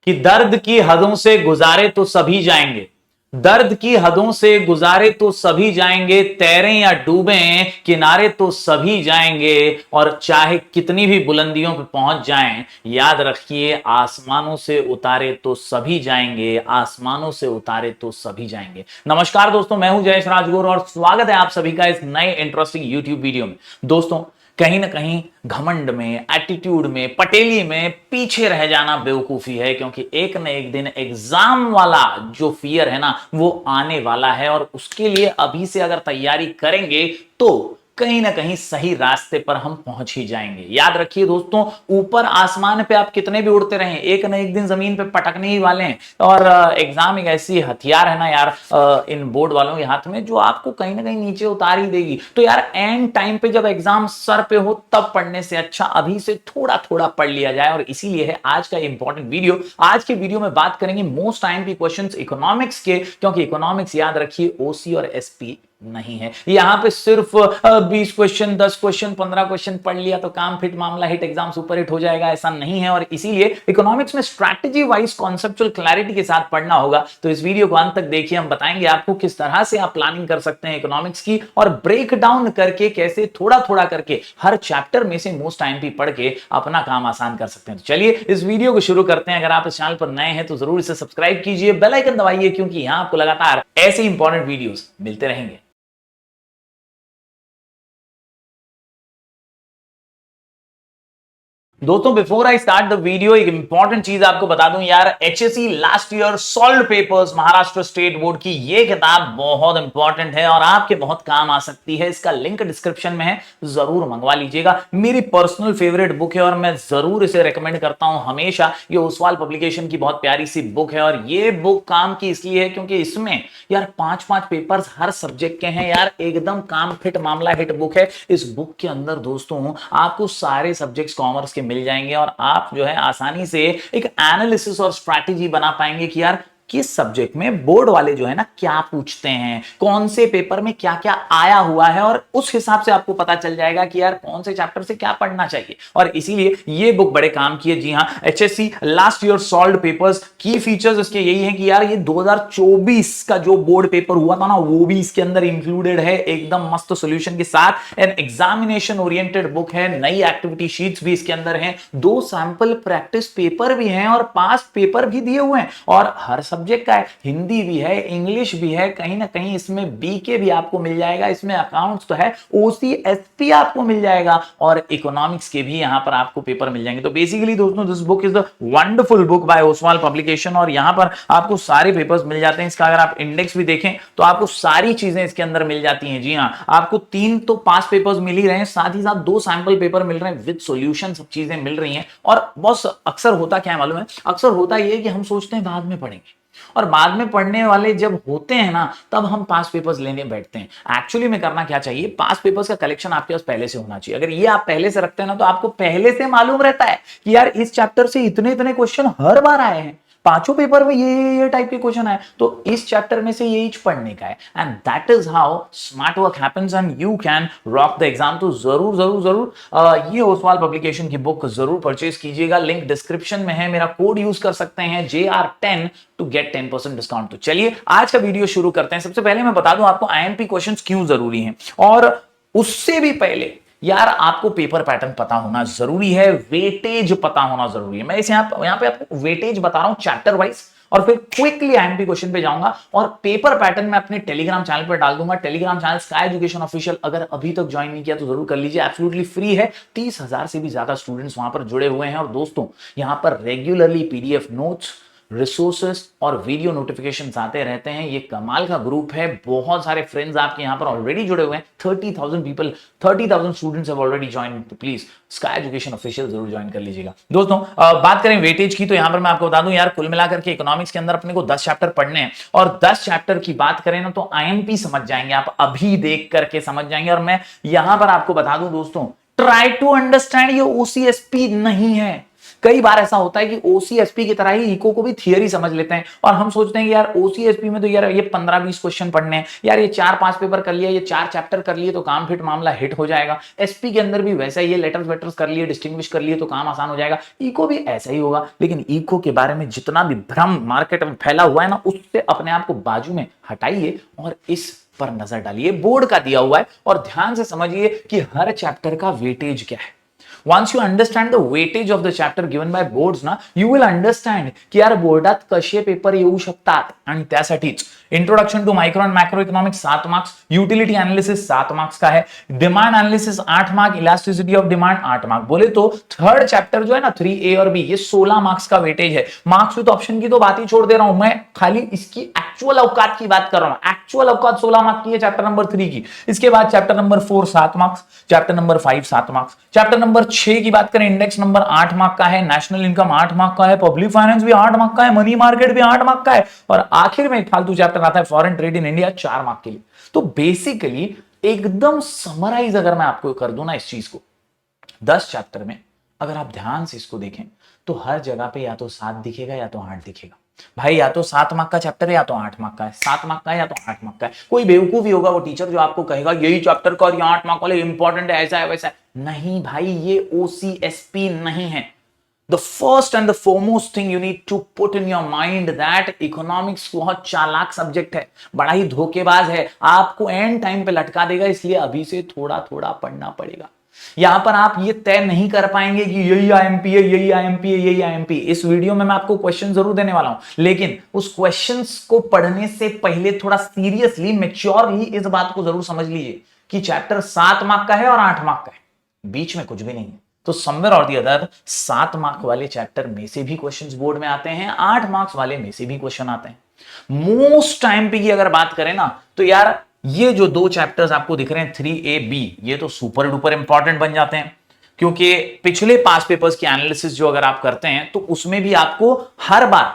कि दर्द की हदों से गुजारे तो सभी जाएंगे, दर्द की हदों से गुजारे तो सभी जाएंगे, तैरें या डूबें किनारे तो सभी जाएंगे, और चाहे कितनी भी बुलंदियों पर पहुंच जाएं, याद रखिए आसमानों से उतारे तो सभी जाएंगे, आसमानों से उतारे तो सभी जाएंगे। नमस्कार दोस्तों, मैं हूं जयेश राजगुरु और स्वागत है आप सभी का इस नए इंटरेस्टिंग यूट्यूब वीडियो में। दोस्तों, कहीं ना कहीं घमंड में, एटीट्यूड में, पटेली में पीछे रह जाना बेवकूफी है, क्योंकि एक न एक दिन एग्जाम वाला जो फियर है ना वो आने वाला है, और उसके लिए अभी से अगर तैयारी करेंगे तो कहीं ना कहीं सही रास्ते पर हम पहुंच ही जाएंगे। याद रखिए दोस्तों, ऊपर आसमान पे आप कितने भी उड़ते रहें, एक न एक दिन जमीन पे पटकने ही वाले हैं। और एग्जाम एक ऐसी हथियार है ना यार, इन बोर्ड वालों के हाथ में, जो आपको कहीं ना कहीं नीचे उतार ही देगी। तो यार एंड टाइम पे जब एग्जाम सर पे हो तब पढ़ने से अच्छा अभी से थोड़ा थोड़ा पढ़ लिया जाए, और इसीलिए है आज का इंपॉर्टेंट वीडियो। आज के वीडियो में बात करेंगे मोस्ट आईएमपी क्वेश्चंस इकोनॉमिक्स के, क्योंकि इकोनॉमिक्स याद रखिए ओसी और एसपी नहीं है। यहां पे सिर्फ 20 क्वेश्चन, 10 क्वेश्चन, 15 क्वेश्चन पढ़ लिया तो काम फिट, मामला हिट, एग्जाम सुपर हिट हो जाएगा, ऐसा नहीं है। और इसीलिए इकोनॉमिक्स में स्ट्रैटेजी वाइज कॉन्सेप्चुअल क्लैरिटी के साथ पढ़ना होगा। तो इस वीडियो को अंत तक देखिए, हम बताएंगे आपको किस तरह से आप प्लानिंग कर सकते हैं इकोनॉमिक्स की, और ब्रेक डाउन करके कैसे थोड़ा थोड़ा करके हर चैप्टर में से मोस्ट आईएमपी पढ़ के अपना काम आसान कर सकते हैं। तो चलिए इस वीडियो को शुरू करते हैं। अगर आप इस चैनल पर नए हैं तो जरूर इसे सब्सक्राइब कीजिए, बेल आइकन दबाइए, क्योंकि यहां आपको लगातार ऐसे इंपॉर्टेंट वीडियोस मिलते रहेंगे। दोस्तों, before I start the video एक इंपॉर्टेंट चीज आपको बता दूं यार, HSC last year solved papers Maharashtra state board की ये किताब बहुत इंपॉर्टेंट है और आपके बहुत काम आ सकती है। इसका लिंक डिस्क्रिप्शन में है, जरूर मंगवा लीजिएगा। मेरी पर्सनल फेवरेट बुक है और मैं जरूर इसे रेकमेंड करता हूं हमेशा। ये ओसवाल पब्लिकेशन की बहुत प्यारी सी बुक है, और ये बुक काम की इसलिए है क्योंकि इसमें यार 5-5 पेपर्स हर सब्जेक्ट के हैं यार, एकदम काम फिट, मामला हिट बुक है। इस बुक के अंदर दोस्तों आपको सारे सब्जेक्ट्स कॉमर्स के मिल जाएंगे, और आप जो है आसानी से एक एनालिसिस और स्ट्रैटेजी बना पाएंगे कि यार किस सब्जेक्ट में बोर्ड वाले जो है ना क्या पूछते हैं, कौन से पेपर में क्या क्या आया हुआ है, और उस हिसाब से आपको पता चल जाएगा कि यार कौन से चैप्टर से क्या पढ़ना चाहिए। और इसीलिए ये बुक बड़े काम की है। जी हां, HSC last year solved papers की फीचर्स इसके यही है कि यार ये 2024 का जो बोर्ड पेपर हुआ था ना वो भी इसके अंदर इंक्लूडेड है, एकदम मस्त सॉल्यूशन के साथ। एन एग्जामिनेशन ओरिएंटेड बुक है, नई एक्टिविटी शीट्स भी इसके अंदर हैं, 2 सैंपल प्रैक्टिस पेपर भी हैं, और पास्ट पेपर भी दिए हुए हैं, और हर सब्जेक्ट का है, हिंदी भी है, इंग्लिश भी है, कहीं ना कहीं इसमें बीके भी आपको मिल जाएगा, इसमें अकाउंट्स तो है, ओसी एसपी आपको मिल जाएगा, और इकोनॉमिक्स के भी यहां पर आपको पेपर मिल जाएंगे। तो बेसिकली दोस्तों, this book is the wonderful book by Oswal publication, और यहां पर आपको सारे पेपर्स मिल जाते हैं। इसका अगर आप इंडेक्स भी देखें तो आपको सारी चीजें इसके अंदर मिल जाती हैं। जी हां, आपको 3 तो पास पेपर्स मिल ही रहे हैं, साथ ही साथ 2 सैंपल पेपर मिल रहे हैं विद सॉल्यूशन, सब चीजें मिल रही हैं। और बॉस, अक्सर होता क्या है मालूम है, अक्सर होता यह है कि हम सोचते हैं बाद में पढ़ेंगे, और बाद में पढ़ने वाले जब होते हैं ना तब हम पास पेपर्स लेने बैठते हैं। एक्चुअली में करना क्या चाहिए, पास पेपर्स का कलेक्शन आपके पास पहले से होना चाहिए। अगर ये आप पहले से रखते हैं ना तो आपको पहले से मालूम रहता है कि यार इस चैप्टर से इतने इतने क्वेश्चन हर बार आए हैं, 5 पेपर में ये टाइप के क्वेश्चन आए, तो इस चैप्टर में से ये पढ़ने का है। And that is how smart work happens and you can rock the exam. तो जरूर जरूर जरूर ये ओसवाल पब्लिकेशन की बुक जरूर परचेज कीजिएगा, लिंक डिस्क्रिप्शन में है। मेरा कोड यूज कर सकते हैं JR10 टू गेट 10% डिस्काउंट। तो चलिए आज का वीडियो शुरू करते हैं। सबसे पहले मैं बता दूं आपको आईएमपी क्वेश्चंस क्यों जरूरी हैं, और उससे भी पहले यार आपको पेपर पैटर्न पता होना जरूरी है, वेटेज पता होना जरूरी है। मैं इस यहां पे आपको वेटेज बता रहा हूं चैप्टर वाइज, और फिर क्विकली आईएमपी क्वेश्चन पे जाऊंगा, और पेपर पैटर्न में अपने टेलीग्राम चैनल पर डाल दूंगा। Telegram channel sky education official, अगर अभी तक ज्वाइन नहीं किया तो जरूर कर लीजिए, एब्सोल्युटली फ्री है। 30,000 से भी ज्यादा स्टूडेंट्स वहां पर जुड़े हुए हैं, और दोस्तों यहां पर रेगुलरली पीडीएफ नोट्स, रिसोर्सेस और वीडियो नोटिफिकेशंस आते रहते हैं। ये कमाल का ग्रुप है, बहुत सारे फ्रेंड्स आपके यहां पर ऑलरेडी जुड़े हुए हैं। 30,000 people, 30,000 students have already join. Please sky education official जरूर ज्वाइन कर लीजिएगा। दोस्तों बात करें वेटेज की, तो यहां पर मैं आपको बता दूं यार, कुल मिलाकर के इकोनॉमिक्स के अंदर अपने को 10 चैप्टर पढ़ने हैं, और 10 चैप्टर की बात करें ना तो आईएमपी समझ जाएंगे आप, अभी देख करके समझ जाएंगे। और मैं यहां पर आपको बता दूं दोस्तों, ट्राई टू अंडरस्टैंड, ये ओसीएसपी नहीं है। कई बार ऐसा होता है कि ओसीएसपी की तरह ही इको को भी थियरी समझ लेते हैं और हम सोचते हैं कि यार ओसीएसपी में तो यार ये 15-20 क्वेश्चन पढ़ने हैं, यार ये 4-5 पेपर कर लिया, ये 4 चैप्टर कर लिए तो काम फिट मामला हिट हो जाएगा। एसपी के अंदर भी वैसा ही है, लेटर्स वेटर्स कर लिए, डिस्टिंग्विश कर लिए तो काम आसान हो जाएगा। इको भी ऐसा ही होगा, लेकिन इको के बारे में जितना भी भ्रम मार्केट में फैला हुआ है ना, उससे अपने आप को बाजू में हटाइए और इस पर नजर डालिए। बोर्ड का दिया हुआ है और ध्यान से समझिए कि हर चैप्टर का वेटेज क्या है। Once you understand the weightage of the chapter given by boards ना, you will understand की यार बोर्डात कसे पेपर येऊ शकतात आणि त्यासाठीच introduction to micro and macro economics 7 marks, utility analysis 7 marks का है, demand analysis 8 mark, elasticity of demand 8 mark. बोले तो थर्ड चैप्टर जो है ना 3A और B, ये 16 मार्क्स का वेटेज है। मार्क्स विद ऑप्शन की तो बात ही छोड़ दे रहा हूं, मैं खाली इसकी एक्चुअल औकात की बात कर रहा हूं। एक्चुअल औकात 16 मार्क की है चैप्टर नंबर 3 की। इसके बाद chapter number 4 7 marks, chapter number 5 7 marks, chapter number 6 की बात करें इंडेक्स नंबर 8 मार्क का है, नेशनल इनकम 8 मार्क का है, पब्लिक फाइनेंस भी 8 मार्क का है, मनी मार्केट भी 8 मार्क का है और आखिर में एक फालतू चैप्टर आता है foreign trade in India 4 mark के लिए। तो बेसिकली एकदम समराइज अगर मैं आपको कर दूं ना इस चीज को 10 चैप्टर में, अगर आप ध्यान से इसको देखें तो हर जगह पे या तो 7 दिखेगा या तो 8 दिखेगा। भाई या तो 7 मार्क का चैप्टर है या तो 8 मार्क का है, 7 मार्क का है या तो 8 मार्क का है। कोई बेवकूफ ही होगा वो टीचर जो आपको कहेगा यही चैप्टर का और ये 8 मार्क वाले इंपॉर्टेंट है, ऐसा है वैसा है। नहीं भाई, ये ओसीएसपी नहीं है। The first and the foremost thing you need to put in your mind that economics बहुत चालाक सब्जेक्ट है, बड़ा ही धोखेबाज है, आपको एंड टाइम पे लटका देगा, इसलिए अभी से थोड़ा थोड़ा पढ़ना पड़ेगा। यहां पर आप ये तय नहीं कर पाएंगे कि यही आईएमपी है, यही आईएमपी है, यही आईएमपी। इस वीडियो में मैं आपको क्वेश्चन जरूर देने वाला हूं, लेकिन उस क्वेश्चंस को पढ़ने से पहले थोड़ा सीरियसली मैच्योरली इस बात को जरूर समझ लीजिए कि चैप्टर 7 मार्क का है और 8 मार्क का है, बीच में कुछ भी नहीं है। तो समवेयर और दी अदर 7 मार्क वाले चैप्टर में से भी क्वेश्चंस बोर्ड में आते हैं, 8 मार्क्स वाले में से भी क्वेश्चन आते हैं। मोस्ट टाइम पे की अगर बात करें ना तो यार ये जो 2 चैप्टर्स आपको दिख रहे हैं 3A-B, ये तो सुपर डुपर इंपॉर्टेंट बन जाते हैं, क्योंकि पिछले पास पेपर्स की एनालिसिस जो अगर आप करते हैं तो उसमें भी आपको हर बार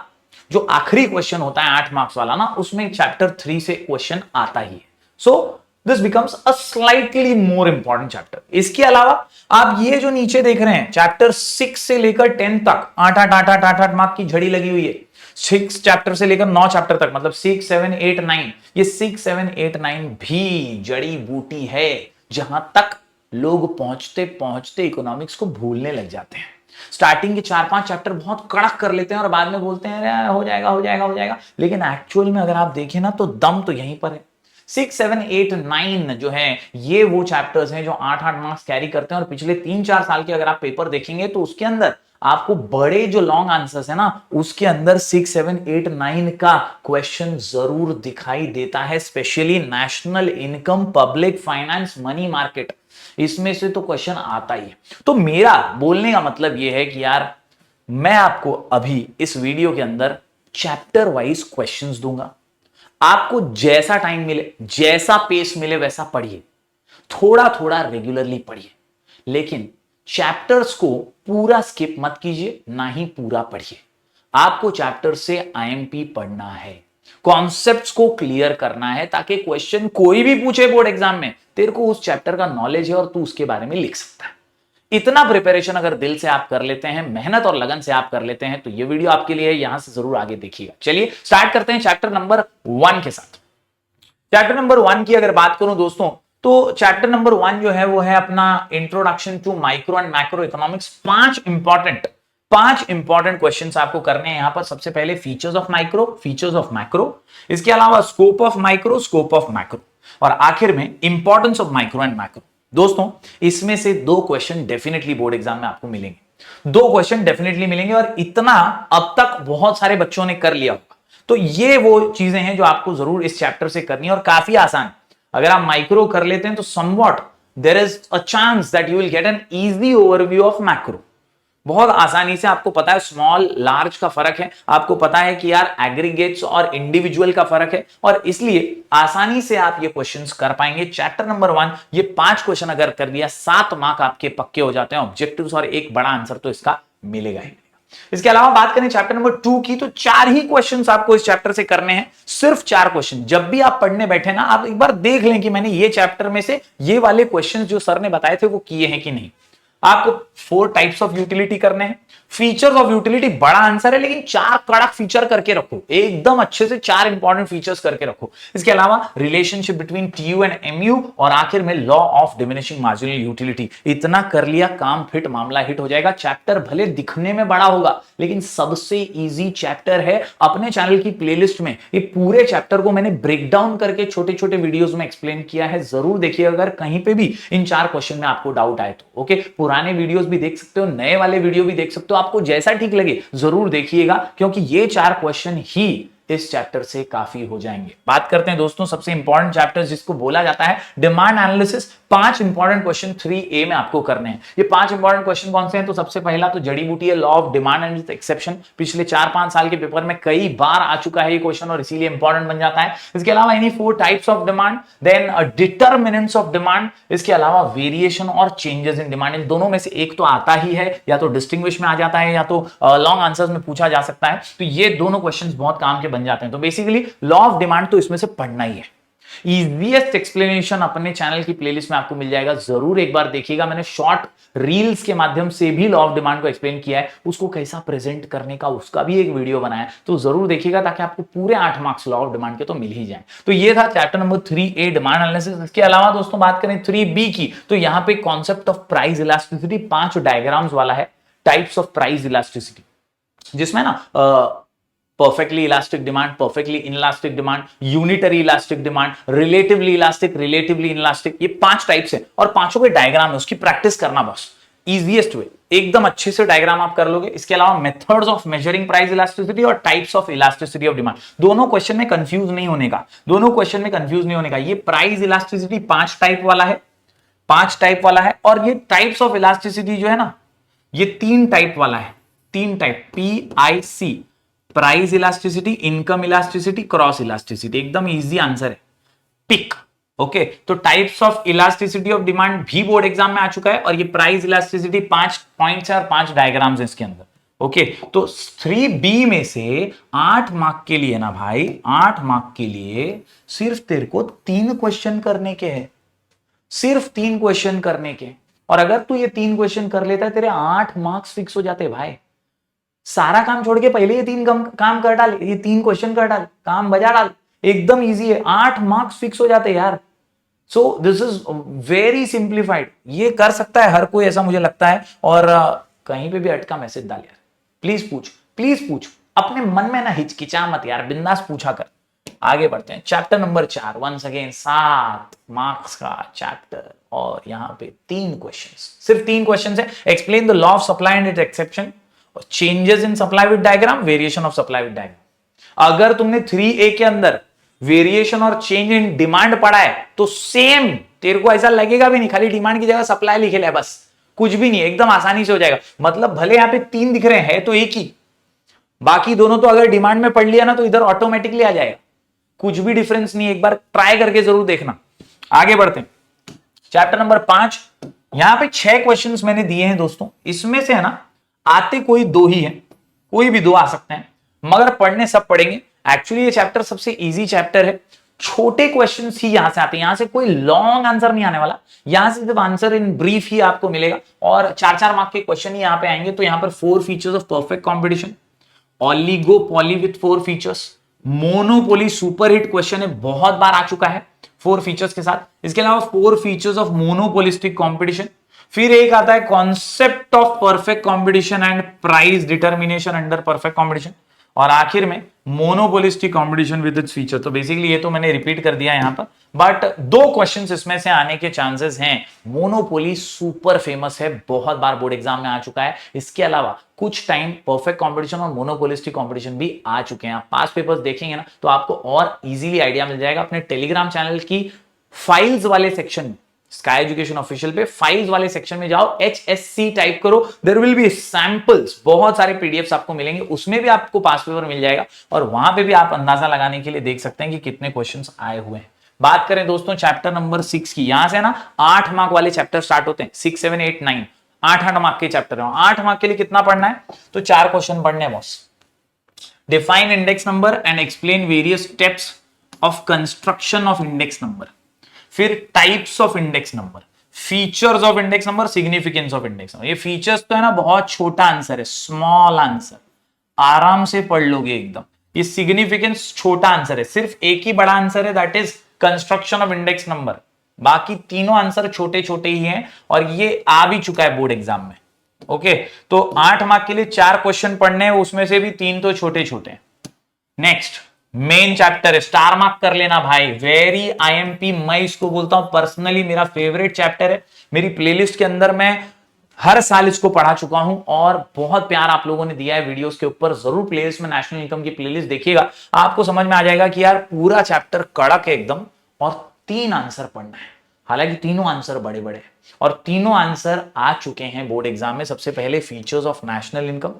जो आखिरी क्वेश्चन होता है 8 मार्क्स वाला ना, उसमें चैप्टर 3 से क्वेश्चन आता ही है। So this becomes a slightly more important chapter. इसके अलावा आप ये जो नीचे देख रहे हैं चैप्टर 6 से लेकर 10 तक 8 मार्क की झड़ी लगी हुई है। 6 चैप्टर से लेकर 9 चैप्टर तक, मतलब 6 7 8 9, ये 6 7 8 9 भी जड़ी बूटी है जहां तक लोग पहुंचते पहुंचते इकोनॉमिक्स को भूलने लग जाते हैं। स्टार्टिंग के 4-5 चैप्टर बहुत कड़क कर लेते हैं और बाद में बोलते हैं हो जाएगा हो जाएगा हो जाएगा, लेकिन एक्चुअल में अगर आप देखें ना तो दम तो यहीं पर है। 6 7 8 9 जो है ये वो चैप्टर्स हैं जो 8 मार्क्स कैरी करते हैं और पिछले 3-4 साल के अगर आप पेपर देखेंगे तो उसके अंदर आपको बड़े जो लॉन्ग आंसर्स है ना उसके अंदर 6 7 8 9 का क्वेश्चन जरूर दिखाई देता है, specially national income, public finance, money market, इसमें से तो क्वेश्चन आता ही है। तो मेरा बोलने का मतलब यह है कि यार मैं आपको अभी इस वीडियो के अंदर चैप्टर वाइज क्वेश्चंस दूंगा, आपको जैसा टाइम मिले, जैसा पेस मिले वैसा पढ़िए, थोड़ा थोड़ा रेगुलरली पढ़िए, लेकिन चैप्टर्स को पूरा स्किप मत कीजिए, ना ही पूरा पढ़िए। आपको चैप्टर से आईएमपी पढ़ना है, कॉन्सेप्ट्स को क्लियर करना है, ताकि क्वेश्चन कोई भी पूछे बोर्ड एग्जाम में तेरे को उस चैप्टर का नॉलेज है और तू उसके बारे में लिख सकता है। इतना प्रिपरेशन अगर दिल से आप कर लेते हैं, मेहनत और लगन से आप कर लेते हैं, तो ये वीडियो आपके लिए है, यहां से जरूर आगे देखिएगा। चलिए स्टार्ट करते हैं चैप्टर नंबर 1 के साथ। चैप्टर नंबर 1 की अगर बात करूं दोस्तों, तो चैप्टर नंबर 1 जो है वो है अपना introduction to micro and macro economics. 5 important questions आपको करने हैं यहां पर। सबसे पहले features of micro, features of macro, इसके अलावा scope of micro, scope of macro, और आखिर में importance of micro and macro. दोस्तों इसमें से 2 क्वेश्चन डेफिनेटली बोर्ड एग्जाम में आपको मिलेंगे, 2 क्वेश्चन डेफिनेटली मिलेंगे, और इतना अब तक बहुत सारे बच्चों ने कर लिया होगा। तो ये वो चीजें हैं जो आपको जरूर इस चैप्टर से करनी है और काफी आसान। अगर आप माइक्रो कर लेते हैं तो somewhat there is a chance that you will get an easy overview of macro. बहुत आसानी से आपको पता है स्मॉल लार्ज का फर्क है, आपको पता है कि यार एग्रीगेट्स और इंडिविजुअल का फर्क है, और इसलिए आसानी से आप ये क्वेश्चंस कर पाएंगे। चैप्टर नंबर 1 ये 5 क्वेश्चन अगर कर दिया 7 मार्क आपके पक्के हो जाते हैं ऑब्जेक्टिव्स, और एक बड़ा आंसर तो इसका मिलेगा ही। इसके अलावा बात करें चैप्टर नंबर 2 की, तो 4 ही क्वेश्चंस आपको इस चैप्टर से करने हैं, सिर्फ 4 क्वेश्चन। जब भी आप पढ़ने बैठे ना, आप एक बार देख लें कि मैंने ये चैप्टर में से ये वाले क्वेश्चंस जो सर ने बताए थे वो किए हैं कि नहीं। आपको 4 टाइप्स ऑफ यूटिलिटी करने हैं। फीचर्स ऑफ यूटिलिटी बड़ा आंसर है, लेकिन 4 कड़क फीचर करके रखो, एकदम अच्छे से 4 इंपॉर्टेंट फीचर्स करके रखो। इसके अलावा relationship between TU and MU, और आखिर में law of diminishing marginal utility. इतना कर लिया, काम फिट, मामला हिट हो जाएगा। चैप्टर भले दिखने में बड़ा होगा, लेकिन सबसे इजी चैप्टर है। अपने चैनल की प्लेलिस्ट में ये पूरे चैप्टर को मैंने ब्रेक डाउन करके छोटे छोटे वीडियोस में एक्सप्लेन किया है, जरूर देखिए अगर कहीं पे भी इन 4 क्वेश्चन में आपको डाउट आए तो। ओके, पुराने वीडियोस भी देख सकते हो, नए वाले वीडियो भी देख सकते हो, आपको जैसा ठीक लगे जरूर देखिएगा, क्योंकि ये 4 क्वेश्चन ही इस चैप्टर से काफी हो जाएंगे। बात करते हैं दोस्तों सबसे इंपॉर्टेंट चैप्टर जिसको बोला जाता है demand analysis. 5 important question 3A में आपको करने हैं। ये 5 इंपॉर्टेंट क्वेश्चन कौन से हैं? तो सबसे पहला तो जड़ी बूटी है, law of demand and exception. पिछले 4-5 साल के पेपर में कई बार आ चुका है ये क्वेश्चन और इसीलिए इंपॉर्टेंट बन जाता है। इसके अलावा any 4 types of demand, then determinants of demand, इसके अलावा वेरिएशन और चेंजेस इन डिमांड। इन दोनों में से एक तो आता ही है, या तो डिस्टिंग्विश में आ जाता है या तो लॉन्ग आंसर्स में पूछा जा सकता है। तो ये दोनों क्वेश्चंस बहुत काम के बन जाते हैं। तो बेसिकली लॉ ऑफ डिमांड तो इसमें से पढ़ना ही है। इजीएस्ट एक्सप्लेनेशन अपने चैनल की प्लेलिस्ट में आपको मिल जाएगा, जरूर एक बार देखिएगा। मैंने शॉर्ट रील्स के माध्यम से भी लॉ ऑफ डिमांड को एक्सप्लेन किया है, उसको कैसा प्रेजेंट करने का उसका भी एक वीडियो बनाया है, तो जरूर देखिएगा ताकि आपको पूरे 8 मार्क्स लॉ ऑफ डिमांड के तो मिल ही जाए। तो ये था chapter number 3A demand analysis. इसके अलावा दोस्तों बात करें 3B की, तो यहां पे concept of price elasticity 5 diagrams वाला है, टाइप्स ऑफ प्राइस इलास्टिसिटी, जिसमें ना perfectly elastic demand, perfectly inelastic demand, unitary elastic demand, relatively elastic, relatively inelastic, ये 5 टाइप्स है और 5 के डायग्राम है, उसकी प्रैक्टिस करना बस। इजीएस्ट वे, एकदम अच्छे से डायग्राम आप कर लोगे। इसके अलावा methods of measuring price elasticity और types of elasticity of demand, दोनों क्वेश्चन में कंफ्यूज नहीं होने का, दोनों क्वेश्चन में कंफ्यूज नहीं होने का। ये प्राइस इलास्टिसिटी 5 टाइप वाला है, 5 टाइप वाला है, और ये टाइप्स ऑफ इलास्टिसिटी जो है ना, ये 3 टाइप वाला है, 3 type, PIC, price elasticity, income elasticity, cross elasticity. एकदम इजी आंसर है, पिक। ओके, तो types of elasticity of demand भी बोर्ड एग्जाम में आ चुका है, और ये प्राइस इलास्टिसिटी 5 पॉइंट्स है और 5 डायग्राम्स हैं इसके अंदर। ओके, तो 3B में से 8 मार्क के लिए ना भाई, 8 मार्क के लिए सिर्फ तेरे को 3 क्वेश्चन करने के हैं, सिर्फ 3 क्वेश्चन करने के। और अगर तू ये 3 क्वेश्चन कर लेता है, तेरे 8 मार्क्स फिक्स हो जाते भाई। सारा काम छोड़ के पहले ये 3 काम कर डाल, ये 3 क्वेश्चन कर डाल, काम बजा डाल, एकदम इजी है, 8 मार्क्स फिक्स हो जाते यार। So this is very simplified, ये कर सकता है हर कोई, ऐसा मुझे लगता है। और कहीं पे भी अटका मैसेज डाल यार, प्लीज पूछ, प्लीज पूछ, अपने मन में ना हिचकिचा मत यार, बिंदास पूछा कर। आगे बढ़ते हैं, chapter number 4, once again 7 marks का चैप्टर, और यहां पे 3 क्वेश्चंस, सिर्फ 3 क्वेश्चंस है। Explain the law of supply and its exception, changes in supply with diagram, variation of supply with diagram. अगर तुमने 3A के अंदर वेरिएशन और चेंज इन डिमांड पढ़ा है तो सेम तेरे को ऐसा लगेगा भी नहीं, खाली डिमांड की जगह सप्लाई लिखे ले, बस कुछ भी नहीं, एकदम आसानी से हो जाएगा। मतलब भले यहां पे 3 दिख रहे हैं तो एक ही, बाकी दोनों तो अगर डिमांड में पढ़ लिया ना तो इधर ऑटोमेटिकली आ जाएगा, कुछ भी डिफरेंस नहीं, एक बार ट्राई करके जरूर देखना। आगे बढ़ते हैं, चैप्टर नंबर 5, यहां पे 6 क्वेश्चंस मैंने दिए हैं दोस्तों, इसमें से है ना आते कोई 2 ही है, कोई भी 2 आ सकते हैं, मगर पढ़ने सब पढ़ेंगे। एक्चुअली ये चैप्टर सबसे इजी चैप्टर है, छोटे क्वेश्चंस ही यहां से आते हैं, यहां से कोई लॉन्ग आंसर नहीं आने वाला, यहां से सिर्फ आंसर इन ब्रीफ ही आपको मिलेगा, और 4-4 मार्क के क्वेश्चन ही यहां पे आएंगे। तो यहां पर 4 features of perfect competition, oligopoly with 4 features, monopoly super hit question है, बहुत बार आ चुका है 4 फीचर्स के साथ। इसके अलावा 4 फीचर्स ऑफ मोनोपोलिस्टिक कॉम्पिटिशन, फिर एक आता है concept of perfect competition and price determination under perfect competition, और आखिर में monopolistic competition with its feature. तो बेसिकली ये तो मैंने रिपीट कर दिया यहां पर, बट 2 क्वेश्चंस इसमें से आने के चांसेस हैं। मोनोपोली सुपर फेमस है, बहुत बार बोर्ड एग्जाम में आ चुका है। इसके अलावा कुछ टाइम परफेक्ट कॉम्पिटिशन और मोनोपोलिस्टिक कॉम्पिटिशन भी आ चुके हैं। आप पास पेपर्स देखेंगे ना तो आपको और इजीली आइडिया मिल जाएगा। अपने टेलीग्राम चैनल की फाइल्स वाले सेक्शन में, स्काई एजुकेशन ऑफिशियल पे फाइल्स वाले सेक्शन में जाओ, HSC टाइप करो, देयर विल बी सैंपल्स, बहुत सारे पीडीएफ्स आपको मिलेंगे, उसमें भी आपको पास पेपर मिल जाएगा, और वहां पे भी आप अंदाजा लगाने के लिए देख सकते हैं कि कितने क्वेश्चंस आए हुए हैं। बात करें दोस्तों चैप्टर नंबर 6 की, यहां से ना 8 मार्क वाले चैप्टर स्टार्ट होते हैं, 6, 7, 8, 9, 8 मार्क के चैप्टर है। 8 मार्क के लिए कितना पढ़ना है? तो 4 क्वेश्चन पढ़ने हैं boss. Define index number and explain various steps of construction of index number, फिर types of index number, features of index number, significance of index number. ये फीचर्स तो है ना बहुत छोटा आंसर है, स्मॉल आंसर, आराम से पढ़ लोगे एकदम। ये सिग्निफिकेंस छोटा आंसर है, सिर्फ एक ही बड़ा आंसर है, that is construction of index number. बाकी तीनों आंसर छोटे छोटे ही हैं और ये आ भी चुका है बोर्ड एग्जाम में। ओके, तो 8 मार्क के लिए 4 क्वेश्चन पढ़ने हैं, उसमें से भी 3 तो छोटे छोटे हैं। नेक्स्ट मेन चैप्टर है, स्टार मार्क कर लेना भाई, वेरी आईएमपी। मैं इसको बोलता हूं पर्सनली मेरा फेवरेट चैप्टर है। मेरी प्लेलिस्ट के अंदर मैं हर साल इसको पढ़ा चुका हूं और बहुत प्यार आप लोगों ने दिया है वीडियोस के ऊपर। जरूर प्लेलिस्ट में नेशनल इनकम की प्लेलिस्ट देखिएगा, आपको समझ में आ जाएगा कि यार पूरा चैप्टर कड़क है एकदम और 3 आंसर पढ़ना है। हालांकि तीनों आंसर बड़े बड़े हैं और तीनों आंसर आ चुके हैं बोर्ड एग्जाम में। सबसे पहले फीचर्स ऑफ नेशनल इनकम,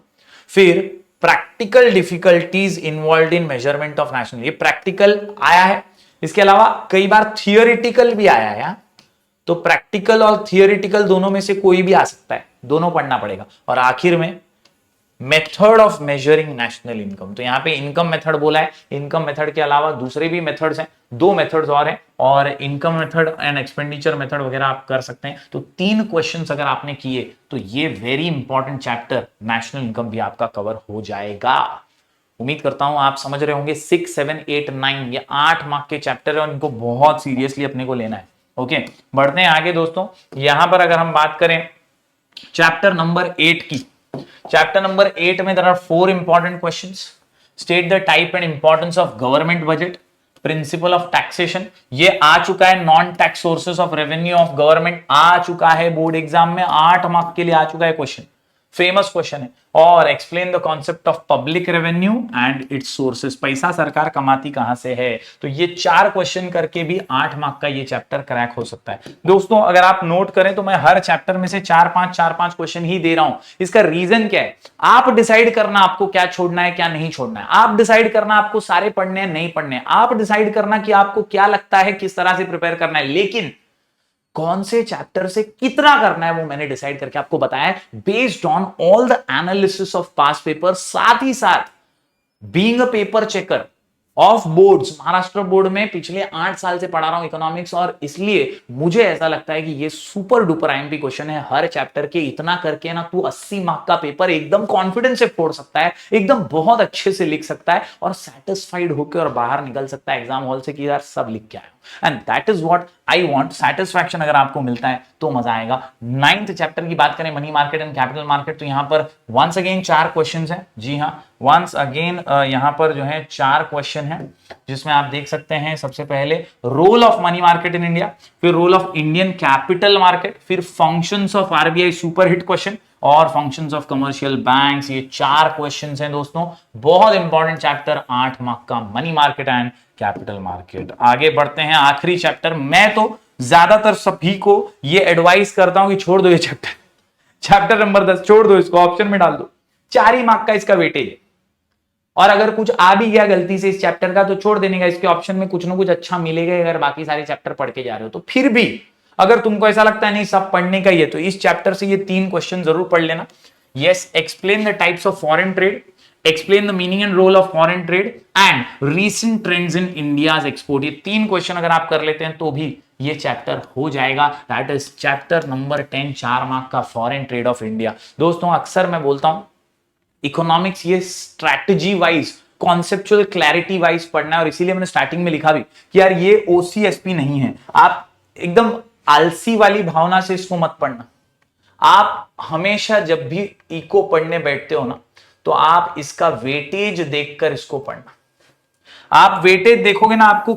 फिर practical difficulties involve in measurement of national, ये प्रैक्टिकल आया है। इसके अलावा कई बार थियोरिटिकल भी आया है, तो प्रैक्टिकल और थियोरिटिकल दोनों में से कोई भी आ सकता है, दोनों पढ़ना पड़ेगा। और आखिर में method of measuring national income, तो यहां पे इनकम मेथड बोला है, इनकम मेथड के अलावा दूसरे भी मेथड्स हैं, 2 मेथड्स और हैं, और income method and expenditure method वगैरह आप कर सकते हैं। तो 3 क्वेश्चंस अगर आपने किए तो ये very important chapter national income भी आपका कवर हो जाएगा। उम्मीद करता हूं आप समझ रहे होंगे। 6, 7, 8, 9 ये 8 मार्क के चैप्टर है और इनको बहुत सीरियसली अपने को लेना है। ओके, बढ़ते हैं आगे दोस्तों। यहां पर अगर हम बात करें चैप्टर नंबर 8 की, चैप्टर नंबर 8 में there are 4 important questions. State the type and importance of government budget, principle of taxation, ये आ चुका है। Non tax sources of revenue of government आ चुका है बोर्ड एग्जाम में, 8 मार्क के लिए आ चुका है क्वेश्चन, फेमस क्वेश्चन है। और explain the concept of public revenue and it's sources, पैसा सरकार कमाती कहां से है। तो ये 4 क्वेश्चन करके भी 8 मार्क का ये चैप्टर क्रैक हो सकता है दोस्तों। अगर आप नोट करें तो मैं हर चैप्टर में से 4-5 क्वेश्चन ही दे रहा हूं। इसका रीजन क्या है, आप डिसाइड करना आपको क्या छोड़ना है क्या नहीं छोड़ना है। आप डिसाइड करना आपको सारे पढ़ने हैं नहीं पढ़ने हैं। आप डिसाइड करना कि आपको क्या लगता है किस तरह से प्रिपेयर करना है, लेकिन कौन से चैप्टर से कितना करना है वो मैंने डिसाइड करके आपको बताया है, based on all the analysis of past paper. साथ ही साथ being a paper checker of boards, Maharashtra board में पिछले 8 साल से पढ़ा रहा हूं इकोनॉमिक्स, और इसलिए मुझे ऐसा लगता है कि ये सुपर डुपर आईएमपी क्वेश्चन है हर चैप्टर के। इतना करके ना तू 80 मार्क का पेपर एकदम कॉन्फिडेंस से फोड़ सकता है, एकदम बहुत अच्छे से लिख सकता है और सेटिस्फाइड होकर और बाहर निकल सकता है एग्जाम हॉल से कि यार सब लिख के आया। And that is what I want. Satisfaction अगर आपको मिलता है तो मजा आएगा। 9th चैप्टर की बात करें, money market and capital market, तो यहां पर वंस अगेन 4 क्वेश्चंस हैं। जी हां, वंस अगेन यहां पर जो है 4 क्वेश्चन हैं, जिसमें आप देख सकते हैं सबसे पहले role of money market in India, फिर role of Indian capital market, फिर functions of RBI, super hit question, और फंक्शंस ऑफ कमर्शियल बैंक्स। ये 4 क्वेश्चंस हैं दोस्तों, बहुत इंपॉर्टेंट चैप्टर 8 मार्क का, money market and capital market. आगे बढ़ते हैं, आखिरी चैप्टर। मैं तो ज्यादातर सभी को ये एडवाइस करता हूं कि छोड़ दो ये चैप्टर, चैप्टर नंबर 10 छोड़ दो, इसको ऑप्शन में डाल दो। 4 ही मार्क का इसका वेटेज है, और अगर कुछ आ भी गया गलती से इस चैप्टर का तो छोड़ देने का, इसके ऑप्शन में कुछ ना कुछ अच्छा मिलेगा अगर बाकी सारे चैप्टर पढ़ के जा रहे हो तो। फिर भी अगर तुमको ऐसा लगता है नहीं सब पढ़ने का ही है, तो इस चैप्टर से ये 3 क्वेश्चन जरूर पढ़ लेना। Yes, explain the types of foreign trade, explain the meaning and role of foreign trade and recent trends in India's export. ये 3 क्वेश्चन अगर आप कर लेते हैं तो भी ये चैप्टर हो जाएगा। That is chapter number 10, 4 mark का फॉरेन ट्रेड ऑफ इंडिया। दोस्तों अक्सर मैं बोलता हूं इकोनॉमिक्स ये strategy wise, conceptual clarity wise पढ़ना है, और इसीलिए मैंने स्टार्टिंग में लिखा भी कि यार ये ओसीएसपी नहीं है। आप एकदम आलसी वाली भावना से इसको मत पढ़ना। आप हमेशा जब भी इको पढ़ने बैठते हो ना, तो आप इसका वेटेज देखकर इसको पढ़ना। आप वेटेज देखोगे ना, आपको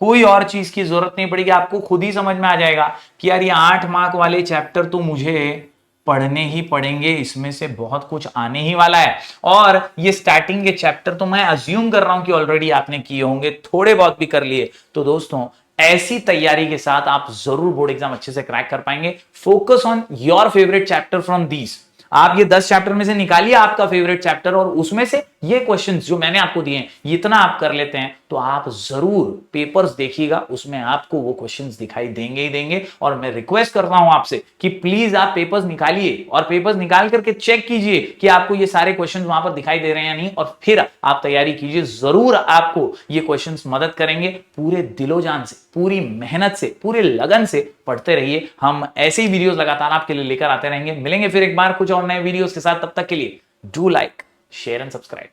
कोई और चीज की जरूरत नहीं पड़ेगी, आपको खुद ही समझ में आ जाएगा कि यार ये 8 मार्क वाले चैप्टर तो मुझे पढ़ने ही पड़ेंगे, इसमें से बहुत कुछ आने ही वाला है। और ये स्टार्टिंग के चैप्टर तो मैं अज्यूम कर रहा हूं कि ऑलरेडी आपने किए होंगे, थोड़े बहुत भी कर लिए। तो दोस्तों ऐसी तैयारी के साथ आप जरूर बोर्ड एग्जाम अच्छे से क्रैक कर पाएंगे। Focus on your favourite chapter from these. आप ये 10 चैप्टर में से निकालिए आपका फेवरेट चैप्टर, और उसमें से ये क्वेश्चंस जो मैंने आपको दिए हैं इतना आप कर लेते हैं तो आप जरूर पेपर्स देखिएगा, उसमें आपको वो क्वेश्चंस दिखाई देंगे ही देंगे। और मैं रिक्वेस्ट करता हूं आपसे कि प्लीज आप पेपर्स निकालिए और पेपर्स निकाल करके चेक कीजिए कि आपको ये सारे क्वेश्चंस वहां पर दिखाई दे रहे हैं या नहीं, और फिर आप तैयारी कीजिए। जरूर आपको ये क्वेश्चंस मदद करेंगे। पूरे दिलोजान से, पूरी मेहनत से, पूरे लगन से पढ़ते रहिए। हम ऐसे ही वीडियोस लगातार आपके लिए लेकर आते रहेंगे। मिलेंगे फिर एक बार कुछ और नए वीडियोस के साथ। तब तक के लिए do like, share and subscribe.